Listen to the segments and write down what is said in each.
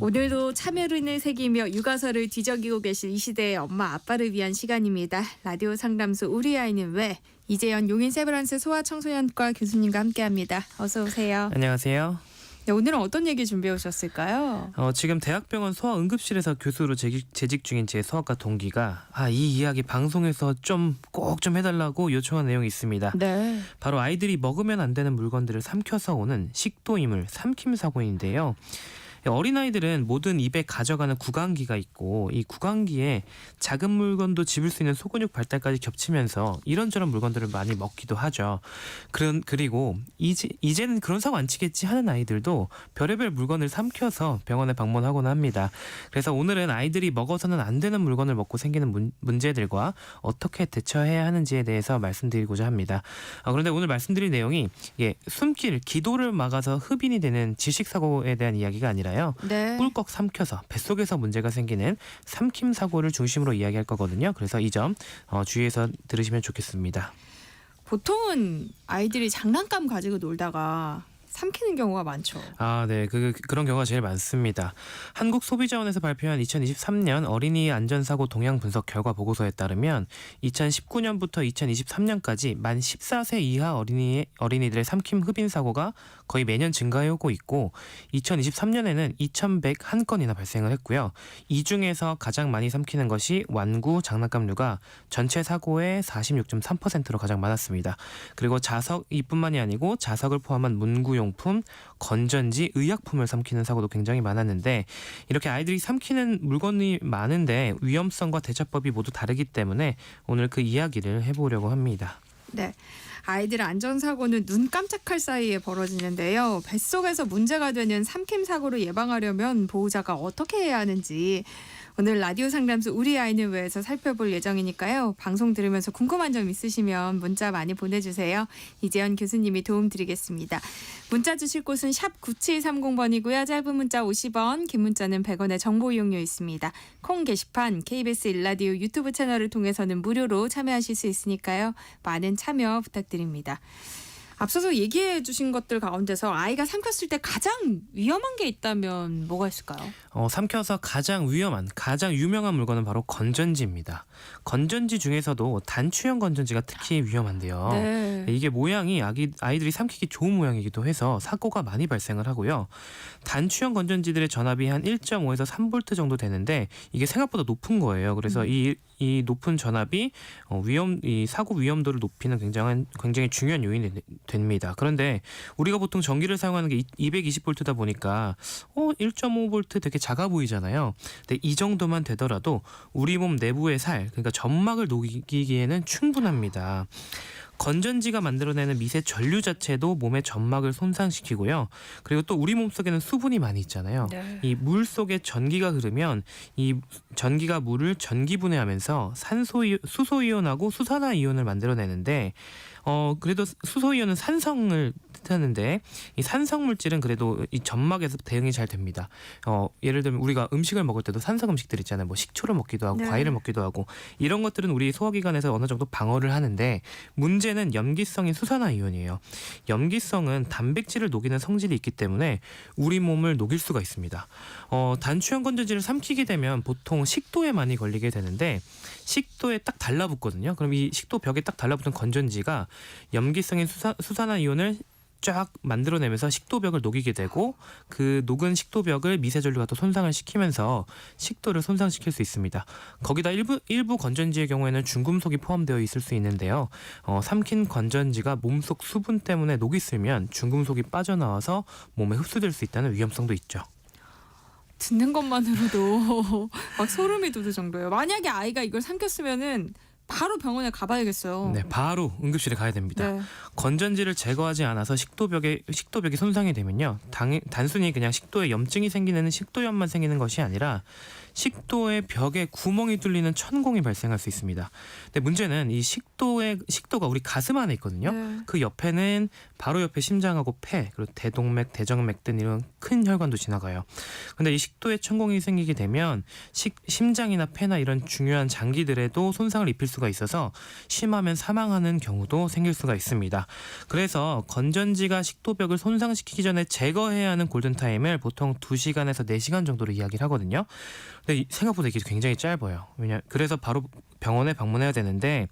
오늘도 참여른을 새기며 육아서를 뒤적이고 계실 이 시대의 엄마 아빠를 위한 시간입니다. 라디오 상담소 우리 아이는 왜? 이재현 용인 세브란스 소아청소년과 교수님과 함께합니다. 어서 오세요. 안녕하세요. 네, 오늘은 어떤 얘기 준비해 오셨을까요? 지금 대학병원 소아응급실에서 교수로 재직 중인 제 소아과 동기가 이 이야기 방송에서 꼭 좀 해달라고 요청한 내용이 있습니다. 네. 바로 아이들이 먹으면 안 되는 물건들을 삼켜서 오는 식도이물 삼킴 사고인데요. 어린아이들은 모든 입에 가져가는 구강기가 있고 이 구강기에 작은 물건도 집을 수 있는 소근육 발달까지 겹치면서 이런저런 물건들을 많이 먹기도 하죠. 그리고 이제는 그런 사고 안 치겠지 하는 아이들도 별의별 물건을 삼켜서 병원에 방문하곤 합니다. 그래서 오늘은 아이들이 먹어서는 안 되는 물건을 먹고 생기는 문제들과 어떻게 대처해야 하는지에 대해서 말씀드리고자 합니다. 그런데 오늘 말씀드릴 내용이 숨길 기도를 막아서 흡인이 되는 질식사고에 대한 이야기가 아니라 네. 꿀꺽 삼켜서 뱃속에서 문제가 생기는 삼킴 사고를 중심으로 이야기할 거거든요. 그래서 이 점 주의해서 들으시면 좋겠습니다. 보통은 아이들이 장난감 가지고 놀다가 삼키는 경우가 많죠. 네. 그런 경우가 제일 많습니다. 한국소비자원에서 발표한 2023년 어린이 안전사고 동향 분석 결과 보고서에 따르면 2019년부터 2023년까지 만 14세 이하 어린이들의 삼킴 흡인 사고가 거의 매년 증가해오고 있고 2023년에는 2,101건이나 발생을 했고요. 이 중에서 가장 많이 삼키는 것이 완구, 장난감류가 전체 사고의 46.3%로 가장 많았습니다. 그리고 자석이뿐만이 아니고 자석을 포함한 문구용품, 건전지, 의약품을 삼키는 사고도 굉장히 많았는데 이렇게 아이들이 삼키는 물건이 많은데 위험성과 대처법이 모두 다르기 때문에 오늘 그 이야기를 해보려고 합니다. 네. 아이들 안전사고는 눈 깜짝할 사이에 벌어지는데요. 뱃속에서 문제가 되는 삼킴 사고를 예방하려면 보호자가 어떻게 해야 하는지 오늘 라디오 상담소 우리 아이는 왜에서 살펴볼 예정이니까요. 방송 들으면서 궁금한 점 있으시면 문자 많이 보내주세요. 이재현 교수님이 도움드리겠습니다. 문자 주실 곳은 샵 9730번이고요. 짧은 문자 50원, 긴 문자는 100원의 정보 이용료 있습니다. 콩 게시판, KBS 1라디오 유튜브 채널을 통해서는 무료로 참여하실 수 있으니까요. 많은 참여 부탁드립니다. 앞서서 얘기해 주신 것들 가운데서 아이가 삼켰을 때 가장 위험한 게 있다면 뭐가 있을까요? 삼켜서 가장 유명한 물건은 바로 건전지입니다. 건전지 중에서도 단추형 건전지가 특히 위험한데요. 네. 이게 모양이 아이들이 삼키기 좋은 모양이기도 해서 사고가 많이 발생을 하고요. 단추형 건전지들의 전압이 한 1.5에서 3V 정도 되는데 이게 생각보다 높은 거예요. 그래서 이 높은 전압이 이 사고 위험도를 높이는 굉장히 중요한 요인이 됩니다. 그런데 우리가 보통 전기를 사용하는 게 220V다 보니까 1.5V 되게 작아 보이잖아요. 근데 이 정도만 되더라도 우리 몸 내부의 그러니까 점막을 녹이기에는 충분합니다. 건전지가 만들어내는 미세 전류 자체도 몸의 점막을 손상시키고요. 그리고 또 우리 몸속에는 수분이 많이 있잖아요. 네. 이 물 속에 전기가 흐르면 이 전기가 물을 전기분해하면서 수소이온하고 수산화이온을 만들어내는데 그래도 수소이온은 산성을 뜻하는데 이 산성 물질은 그래도 이 점막에서 대응이 잘 됩니다. 예를 들면 우리가 음식을 먹을 때도 산성 음식들 있잖아요. 뭐 식초를 먹기도 하고 네. 과일을 먹기도 하고 이런 것들은 우리 소화기관에서 어느 정도 방어를 하는데 문제는 염기성인 수산화이온이에요. 염기성은 단백질을 녹이는 성질이 있기 때문에 우리 몸을 녹일 수가 있습니다. 단추형 건전지를 삼키게 되면 보통 식도에 많이 걸리게 되는데 식도에 딱 달라붙거든요. 그럼 이 식도 벽에 딱 달라붙은 건전지가 염기성인 수산화이온을 쫙 만들어내면서 식도벽을 녹이게 되고 그 녹은 식도벽을 미세전류가 또 손상을 시키면서 식도를 손상시킬 수 있습니다. 거기다 일부 건전지의 경우에는 중금속이 포함되어 있을 수 있는데요. 삼킨 건전지가 몸속 수분 때문에 녹이 슬면 중금속이 빠져나와서 몸에 흡수될 수 있다는 위험성도 있죠. 듣는 것만으로도 막 소름이 돋을 정도예요. 만약에 아이가 이걸 삼켰으면은 바로 병원에 가봐야겠어요. 네, 바로 응급실에 가야 됩니다. 네. 건전지를 제거하지 않아서 식도벽이 손상이 되면요. 단순히 그냥 식도에 염증이 생기는 식도염만 생기는 것이 아니라 식도의 벽에 구멍이 뚫리는 천공이 발생할 수 있습니다. 근데 문제는 이 식도가 우리 가슴 안에 있거든요. 네. 그 옆에는 바로 옆에 심장하고 폐, 그리고 대동맥, 대정맥 등 이런 큰 혈관도 지나가요. 근데 이 식도에 천공이 생기게 되면 심장이나 폐나 이런 중요한 장기들에도 손상을 입힐 수가 있어서 심하면 사망하는 경우도 생길 수가 있습니다. 그래서 건전지가 식도벽을 손상시키기 전에 제거해야 하는 골든타임을 보통 2시간에서 4시간 정도로 이야기를 하거든요. 근데 생각보다 이게 굉장히 짧아요. 그래서 바로 병원에 방문해야 되는데,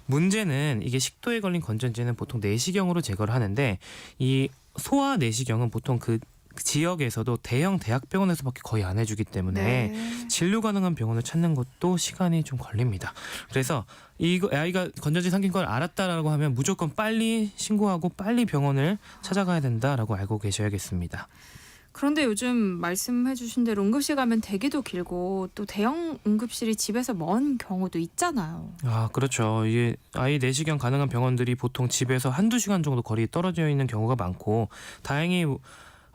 문제는 이게 식도에 걸린 건전지는 보통 내시경으로 제거를 하는데, 이 소아 내시경은 보통 그 지역에서도 대형 대학병원에서밖에 거의 안 해주기 때문에 네. 진료 가능한 병원을 찾는 것도 시간이 좀 걸립니다. 그래서 이거 아이가 건전지 삼킨 걸 알았다라고 하면 무조건 빨리 신고하고 빨리 병원을 찾아가야 된다라고 알고 계셔야겠습니다. 그런데 요즘 말씀해주신 대로 응급실 가면 대기도 길고 또 대형 응급실이 집에서 먼 경우도 있잖아요. 아, 그렇죠. 이게 아이 내시경 가능한 병원들이 보통 집에서 1-2시간 정도 거리 떨어져 있는 경우가 많고, 다행히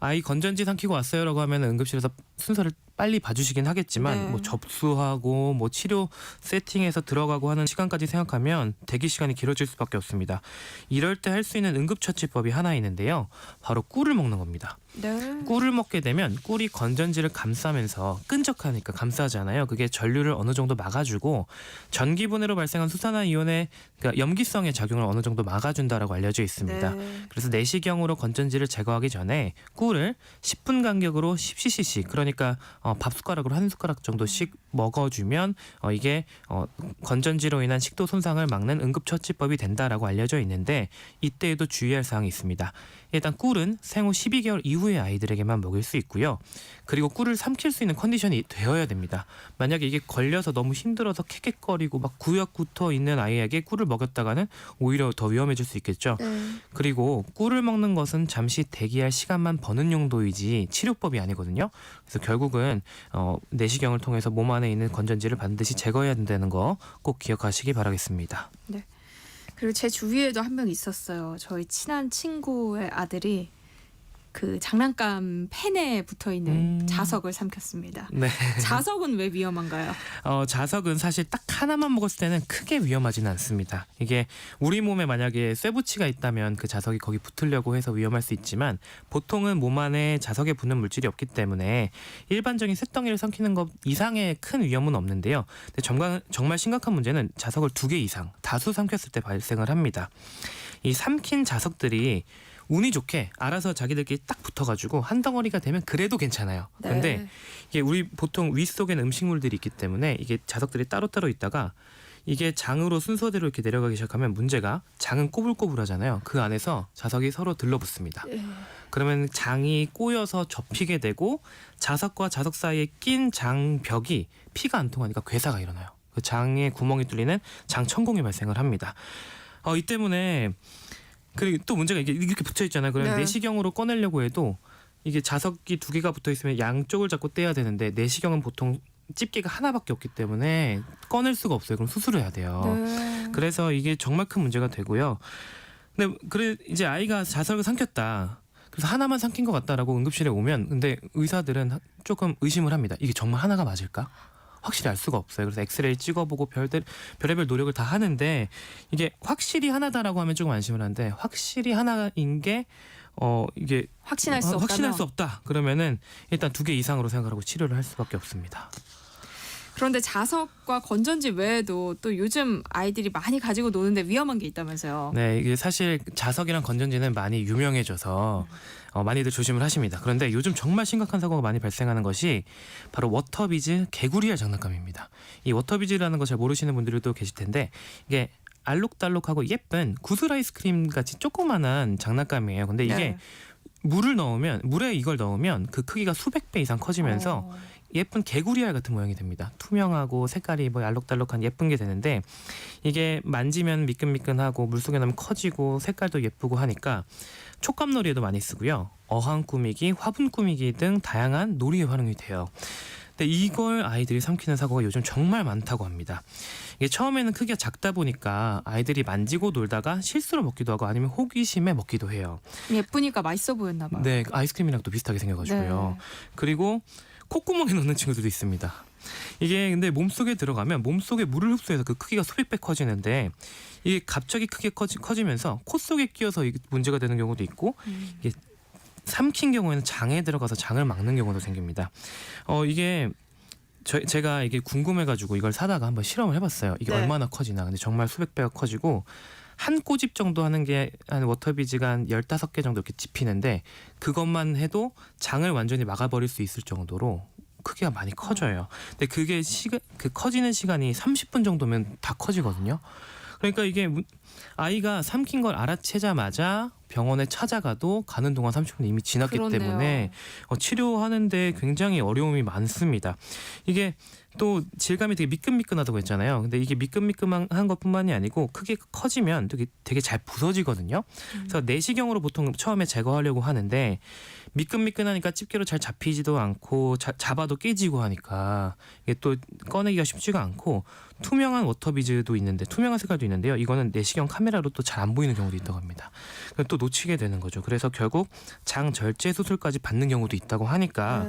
아이 건전지 삼키고 왔어요라고 하면 응급실에서 순서를 빨리 봐주시긴 하겠지만 네. 뭐 접수하고 뭐 치료 세팅해서 들어가고 하는 시간까지 생각하면 대기 시간이 길어질 수밖에 없습니다. 이럴 때 할 수 있는 응급처치법이 하나 있는데요. 바로 꿀을 먹는 겁니다. 네. 꿀을 먹게 되면 꿀이 건전지를 감싸면서 끈적하니까 감싸잖아요. 그게 전류를 어느 정도 막아주고 전기분해로 발생한 수산화이온의 그러니까 염기성의 작용을 어느 정도 막아준다라고 알려져 있습니다. 네. 그래서 내시경으로 건전지를 제거하기 전에 꿀을 10분 간격으로 10cc, 그러니까 밥 숟가락으로 1숟가락 정도씩 먹어주면 이게 건전지로 인한 식도 손상을 막는 응급처치법이 된다라고 알려져 있는데, 이때에도 주의할 사항이 있습니다. 일단 꿀은 생후 12개월 이후의 아이들에게만 먹일 수 있고요. 그리고 꿀을 삼킬 수 있는 컨디션이 되어야 됩니다. 만약에 이게 걸려서 너무 힘들어서 캑캑거리고 막 구역구터 있는 아이에게 꿀을 먹였다가는 오히려 더 위험해질 수 있겠죠. 네. 그리고 꿀을 먹는 것은 잠시 대기할 시간만 버는 용도이지 치료법이 아니거든요. 그래서 결국은 내시경을 통해서 몸 안에 있는 건전지를 반드시 제거해야 된다는 거 꼭 기억하시기 바라겠습니다. 그리고 제 주위에도 한 명 있었어요. 저희 친한 친구의 아들이 그 장난감 펜에 붙어 있는 자석을 삼켰습니다. 네. 자석은 왜 위험한가요? 자석은 사실 딱 하나만 먹었을 때는 크게 위험하지는 않습니다. 이게 우리 몸에 만약에 쇠붙이가 있다면 그 자석이 거기 붙으려고 해서 위험할 수 있지만, 보통은 몸 안에 자석에 붙는 물질이 없기 때문에 일반적인 쇳덩이를 삼키는 것 이상의 큰 위험은 없는데요. 근데 정말 심각한 문제는 자석을 2개 이상 다수 삼켰을 때 발생을 합니다. 이 삼킨 자석들이 운이 좋게 알아서 자기들끼리 딱 붙어가지고 한 덩어리가 되면 그래도 괜찮아요. 그런데 네. 이게 우리 보통 위 속에는 음식물들이 있기 때문에 이게 자석들이 따로따로 있다가 이게 장으로 순서대로 이렇게 내려가기 시작하면 문제가, 장은 꼬불꼬불하잖아요. 그 안에서 자석이 서로 들러붙습니다. 네. 그러면 장이 꼬여서 접히게 되고 자석과 자석 사이에 낀 장벽이 피가 안 통하니까 괴사가 일어나요. 그 장에 구멍이 뚫리는 장천공이 발생을 합니다. 이 때문에 그리고 또 문제가 이렇게 붙여 있잖아요. 그럼 네. 내시경으로 꺼내려고 해도 이게 자석이 2개가 붙어 있으면 양쪽을 잡고 떼야 되는데, 내시경은 보통 집게가 하나밖에 없기 때문에 꺼낼 수가 없어요. 그럼 수술을 해야 돼요. 네. 그래서 이게 정말 큰 문제가 되고요. 근데 이제 아이가 자석을 삼켰다, 그래서 하나만 삼킨 것 같다라고 응급실에 오면, 근데 의사들은 조금 의심을 합니다. 이게 정말 하나가 맞을까? 확실히 알 수가 없어요. 그래서 엑스레이 찍어보고 별의별 노력을 다 하는데, 이게 확실히 하나다라고 하면 조금 안심을 하는데, 확실히 하나인 게 이게 확신할 수 없다면 확신할 수 없다 그러면은 일단 2개 이상으로 생각하고 치료를 할 수밖에 없습니다. 그런데 자석과 건전지 외에도 또 요즘 아이들이 많이 가지고 노는데 위험한 게 있다면서요. 네, 이게 사실 자석이랑 건전지는 많이 유명해져서 많이들 조심을 하십니다. 그런데 요즘 정말 심각한 사고가 많이 발생하는 것이 바로 워터비즈 개구리알 장난감입니다. 이 워터비즈라는 거 잘 모르시는 분들도 계실 텐데, 이게 알록달록하고 예쁜 구슬 아이스크림 같이 조그만한 장난감이에요. 근데 이게 네. 물에 이걸 넣으면 그 크기가 수백 배 이상 커지면서 예쁜 개구리알 같은 모양이 됩니다. 투명하고 색깔이 뭐 알록달록한 예쁜 게 되는데, 이게 만지면 미끈미끈하고 물속에 넣으면 커지고 색깔도 예쁘고 하니까 촉감놀이에도 많이 쓰고요. 어항 꾸미기, 화분 꾸미기 등 다양한 놀이에 활용이 돼요. 근데 이걸 아이들이 삼키는 사고가 요즘 정말 많다고 합니다. 이게 처음에는 크기가 작다 보니까 아이들이 만지고 놀다가 실수로 먹기도 하고 아니면 호기심에 먹기도 해요. 예쁘니까 맛있어 보였나 봐요. 네, 아이스크림이랑 또 비슷하게 생겨가지고요. 네. 그리고 콧구멍에 넣는 친구들도 있습니다. 이게 근데 몸속에 들어가면 몸속에 물을 흡수해서 그 크기가 수백 배 커지는데 이게 갑자기 크게 커지면서 코 속에 끼어서 이게 문제가 되는 경우도 있고 이게 삼킨 경우에는 장에 들어가서 장을 막는 경우도 생깁니다. 이게 제가 이게 궁금해가지고 이걸 사다가 한번 실험을 해봤어요. 이게 네. 얼마나 커지나. 근데 정말 수백 배가 커지고 한 꼬집 정도 하는 게 한 워터비즈가 한 15개 정도 이렇게 집히는데 그것만 해도 장을 완전히 막아버릴 수 있을 정도로 크기가 많이 커져요. 근데 그게 그 커지는 시간이 30분 정도면 다 커지거든요. 그러니까 이게 아이가 삼킨 걸 알아채자마자 병원에 찾아가도 가는 동안 30분 이미 지났기 그렇네요. 때문에 치료하는데 굉장히 어려움이 많습니다. 이게 또 질감이 되게 미끈미끈하다고 했잖아요. 근데 이게 미끈미끈한 것뿐만이 아니고 크게 커지면 되게 잘 부서지거든요. 그래서 내시경으로 보통 처음에 제거하려고 하는데 미끈미끈하니까 집게로 잘 잡히지도 않고 잡아도 깨지고 하니까 이게 또 꺼내기가 쉽지가 않고 투명한 워터비즈도 있는데 투명한 색깔도 있는데요. 이거는 내시경 카메라로 또 잘 안 보이는 경우도 있다고 합니다. 그럼 또 놓치게 되는 거죠. 그래서 결국 장 절제 수술까지 받는 경우도 있다고 하니까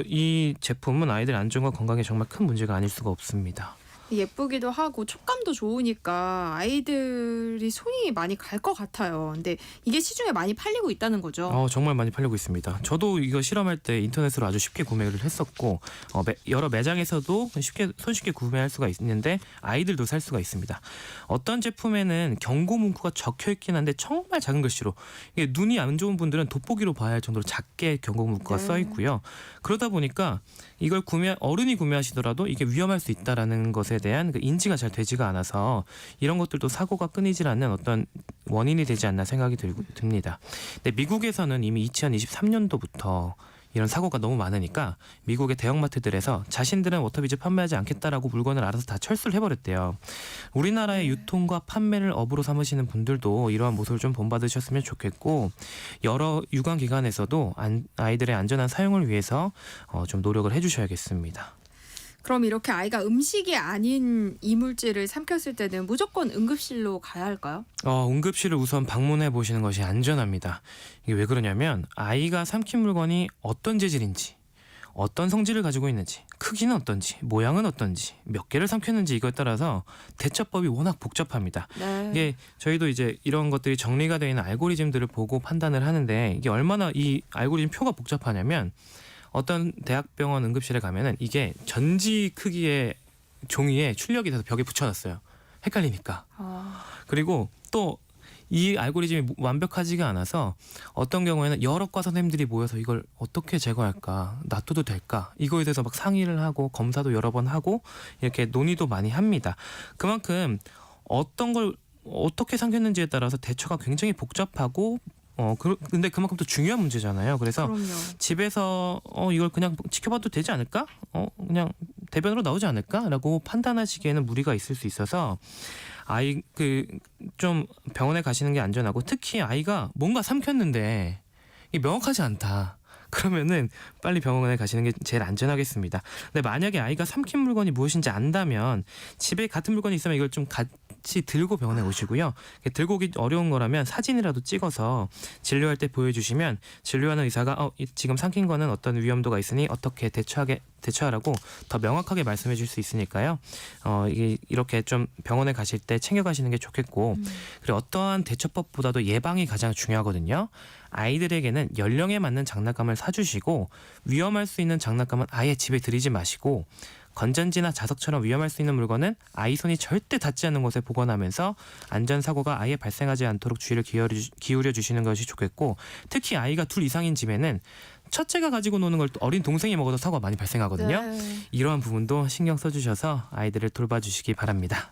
이 제품은 아이들 안전과 건강에 정말 큰 문제가 아닐 수가 없습니다. 예쁘기도 하고 촉감도 좋으니까 아이들이 손이 많이 갈 것 같아요. 근데 이게 시중에 많이 팔리고 있다는 거죠. 정말 많이 팔리고 있습니다. 저도 이거 실험할 때 인터넷으로 아주 쉽게 구매를 했었고 여러 매장에서도 손쉽게 구매할 수가 있는데 아이들도 살 수가 있습니다. 어떤 제품에는 경고 문구가 적혀 있긴 한데 정말 작은 글씨로 이게 눈이 안 좋은 분들은 돋보기로 봐야 할 정도로 작게 경고 문구가 써 있고요. 그러다 보니까 이걸 어른이 구매하시더라도 이게 위험할 수 있다라는 것에 대한 그 인지가 잘 되지가 않아서 이런 것들도 사고가 끊이질 않는 어떤 원인이 되지 않나 생각이 듭니다. 근데 미국에서는 이미 2023년도부터 이런 사고가 너무 많으니까 미국의 대형마트들에서 자신들은 워터비즈 판매하지 않겠다라고 물건을 알아서 다 철수를 해버렸대요. 우리나라의 유통과 판매를 업으로 삼으시는 분들도 이러한 모습을 좀 본받으셨으면 좋겠고 여러 유관기관에서도 아이들의 안전한 사용을 위해서 좀 노력을 해주셔야겠습니다. 그럼 이렇게 아이가 음식이 아닌 이물질을 삼켰을 때는 무조건 응급실로 가야 할까요? 응급실을 우선 방문해 보시는 것이 안전합니다. 이게 왜 그러냐면 아이가 삼킨 물건이 어떤 재질인지 어떤 성질을 가지고 있는지 크기는 어떤지 모양은 어떤지 몇 개를 삼켰는지 이거에 따라서 대처법이 워낙 복잡합니다. 네. 이게 저희도 이제 이런 것들이 정리가 되어 있는 알고리즘들을 보고 판단을 하는데 이게 얼마나 이 알고리즘 표가 복잡하냐면 어떤 대학병원 응급실에 가면은 이게 전지 크기의 종이에 출력이 돼서 벽에 붙여놨어요. 헷갈리니까. 그리고 또 이 알고리즘이 완벽하지가 않아서 어떤 경우에는 여러 과 선생님들이 모여서 이걸 어떻게 제거할까, 놔둬도 될까 이거에 대해서 막 상의를 하고 검사도 여러 번 하고 이렇게 논의도 많이 합니다. 그만큼 어떤 걸 어떻게 삼켰는지에 따라서 대처가 굉장히 복잡하고 근데 그만큼 또 중요한 문제잖아요. 그래서 그럼요. 집에서 이걸 그냥 지켜봐도 되지 않을까? 그냥 대변으로 나오지 않을까?라고 판단하시기에는 무리가 있을 수 있어서 좀 병원에 가시는 게 안전하고 특히 아이가 뭔가 삼켰는데 이게 명확하지 않다. 그러면은 빨리 병원에 가시는 게 제일 안전하겠습니다. 근데 만약에 아이가 삼킨 물건이 무엇인지 안다면 집에 같은 물건이 있으면 이걸 좀 같이 들고 병원에 오시고요. 들고 오기 어려운 거라면 사진이라도 찍어서 진료할 때 보여주시면 진료하는 의사가 지금 삼킨 거는 어떤 위험도가 있으니 어떻게 대처하라고 더 명확하게 말씀해 줄 수 있으니까요. 이렇게 좀 병원에 가실 때 챙겨가시는 게 좋겠고 그리고 어떠한 대처법보다도 예방이 가장 중요하거든요. 아이들에게는 연령에 맞는 장난감을 사주시고 위험할 수 있는 장난감은 아예 집에 들이지 마시고 건전지나 자석처럼 위험할 수 있는 물건은 아이 손이 절대 닿지 않는 곳에 보관하면서 안전사고가 아예 발생하지 않도록 주의를 기울여 주시는 것이 좋겠고 특히 아이가 둘 이상인 집에는 첫째가 가지고 노는 걸 또 어린 동생이 먹어서 사고가 많이 발생하거든요. 네. 이러한 부분도 신경 써주셔서 아이들을 돌봐주시기 바랍니다.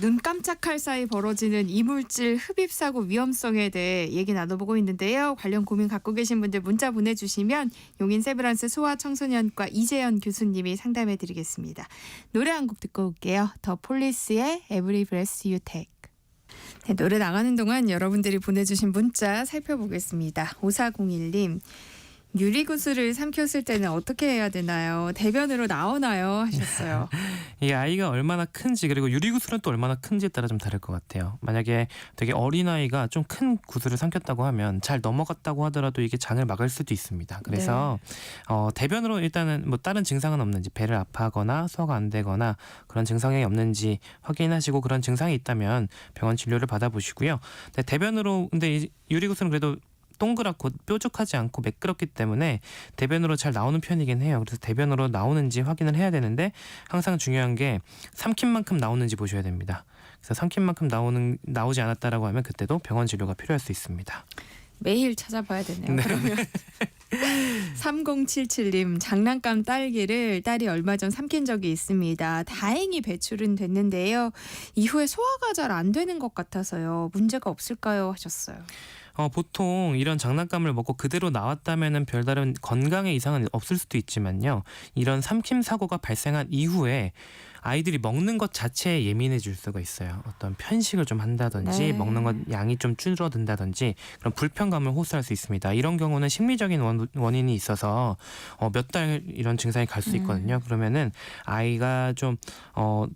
눈 깜짝할 사이 벌어지는 이물질 흡입 사고 위험성에 대해 얘기 나눠보고 있는데요. 관련 고민 갖고 계신 분들 문자 보내주시면 용인 세브란스 소아청소년과 이재현 교수님이 상담해드리겠습니다. 노래 한 곡 듣고 올게요. 더 폴리스의 Every Breath You Take. 네, 노래 나가는 동안 여러분들이 보내주신 문자 살펴보겠습니다. 5401님. 유리구슬을 삼켰을 때는 어떻게 해야 되나요? 대변으로 나오나요? 하셨어요. 이 아이가 얼마나 큰지 그리고 유리구슬은 또 얼마나 큰지에 따라 좀 다를 것 같아요. 만약에 되게 어린 아이가 좀 큰 구슬을 삼켰다고 하면 잘 넘어갔다고 하더라도 이게 장을 막을 수도 있습니다. 그래서 대변으로 일단은 뭐 다른 증상은 없는지, 배를 아파하거나 소화가 안 되거나 그런 증상이 없는지 확인하시고, 그런 증상이 있다면 병원 진료를 받아보시고요. 근데 대변으로, 근데 이 유리구슬은 그래도 동그랗고 뾰족하지 않고 매끄럽기 때문에 대변으로 잘 나오는 편이긴 해요. 그래서 대변으로 나오는지 확인을 해야 되는데, 항상 중요한 게 삼킨 만큼 나오는지 보셔야 됩니다. 그래서 삼킨 만큼 나오지 않았다라고 하면 그때도 병원 진료가 필요할 수 있습니다. 매일 찾아봐야 되네요. 네. 그러면 3077님, 장난감 딸기를 딸이 얼마 전 삼킨 적이 있습니다. 다행히 배출은 됐는데요. 이후에 소화가 잘 안 되는 것 같아서요. 문제가 없을까요? 하셨어요. 보통 이런 장난감을 먹고 그대로 나왔다면은 별다른 건강에 이상은 없을 수도 있지만요. 이런 삼킴 사고가 발생한 이후에 아이들이 먹는 것 자체에 예민해질 수가 있어요. 어떤 편식을 좀 한다든지 네. 먹는 것 양이 좀 줄어든다든지 그런 불편감을 호소할 수 있습니다. 이런 경우는 심리적인 원인이 있어서 몇 달 이런 증상이 갈 수 있거든요. 그러면은 아이가 좀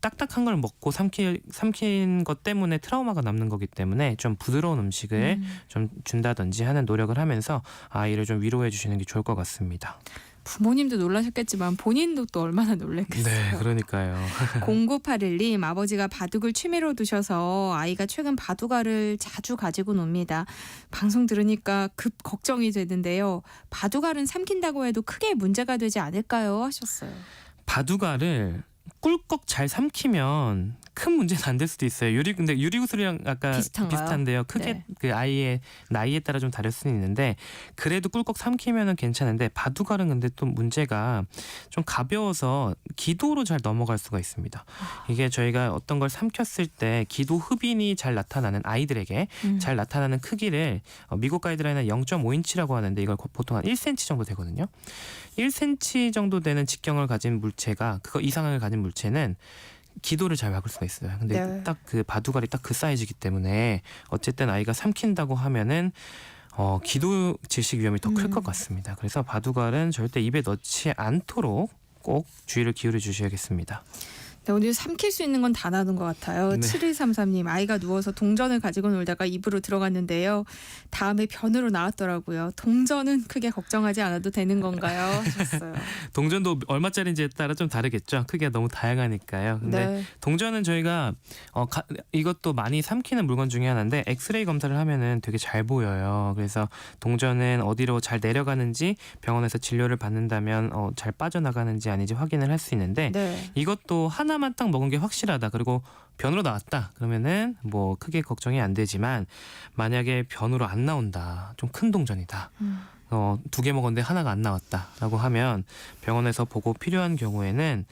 딱딱한 걸 먹고 삼킨 것 때문에 트라우마가 남는 거기 때문에 좀 부드러운 음식을 좀 준다든지 하는 노력을 하면서 아이를 좀 위로해 주시는 게 좋을 것 같습니다. 부모님도 놀라셨겠지만 본인도 또 얼마나 놀랐겠어요. 네, 그러니까요. 0981님, 아버지가 바둑을 취미로 두셔서 아이가 최근 바둑알을 자주 가지고 놉니다. 방송 들으니까 급 걱정이 되는데요. 바둑알은 삼킨다고 해도 크게 문제가 되지 않을까요? 하셨어요. 바둑알을 꿀꺽 잘 삼키면 큰 문제는 안 될 수도 있어요. 근데 유리구슬이랑 아까 비슷한가요? 비슷한데요. 크게 네. 그 아이의 나이에 따라 좀 다를 수는 있는데, 그래도 꿀꺽 삼키면은 괜찮은데, 바둑알은 근데 또 문제가 좀 가벼워서 기도로 잘 넘어갈 수가 있습니다. 이게 저희가 어떤 걸 삼켰을 때 기도 흡인이 잘 나타나는 아이들에게 잘 나타나는 크기를 미국 가이드라인은 0.5인치라고 하는데, 이걸 보통 한 1cm 정도 되거든요. 1cm 정도 되는 직경을 가진 물체가, 그거 이상을 가진 물체는 기도를 잘 막을 수가 있어요. 근데 네. 딱 그 바둑알이 딱 그 사이즈이기 때문에 어쨌든 아이가 삼킨다고 하면은 기도 질식 위험이 더 클 것 같습니다. 그래서 바둑알은 절대 입에 넣지 않도록 꼭 주의를 기울여 주셔야겠습니다. 네, 오늘 삼킬 수 있는 건 다 나눈 것 같아요. 네. 7133님, 아이가 누워서 동전을 가지고 놀다가 입으로 들어갔는데요. 다음에 변으로 나왔더라고요. 동전은 크게 걱정하지 않아도 되는 건가요? 하셨어요. 동전도 얼마짜리인지에 따라 좀 다르겠죠. 크기가 너무 다양하니까요. 근데 네. 동전은 저희가 이것도 많이 삼키는 물건 중에 하나인데, 엑스레이 검사를 하면은 되게 잘 보여요. 그래서 동전은 어디로 잘 내려가는지, 병원에서 진료를 받는다면 잘 빠져나가는지 아닌지 확인을 할 수 있는데, 네. 이것도 하나만 딱 먹은 게 확실하다, 그리고 변으로 나왔다, 그러면은 뭐 크게 걱정이 안 되지만, 만약에 변으로 안 나온다, 좀 큰 동전이다, 2개 먹었는데 하나가 안 나왔다라고 하면 병원에서 보고 필요한 경우에는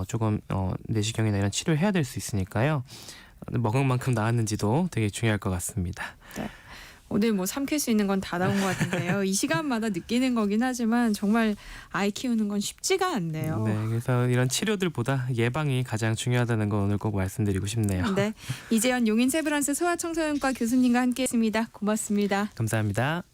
조금 내시경이나 이런 치료를 해야 될 수 있으니까요. 먹은 만큼 나왔는지도 되게 중요할 것 같습니다. 네. 오늘 뭐 삼킬 수 있는 건 다 나온 것 같은데요. 이 시간마다 느끼는 거긴 하지만 정말 아이 키우는 건 쉽지가 않네요. 네, 그래서 이런 치료들보다 예방이 가장 중요하다는 거 오늘 꼭 말씀드리고 싶네요. 네, 이재현 용인 세브란스 소아청소년과 교수님과 함께했습니다. 고맙습니다. 감사합니다.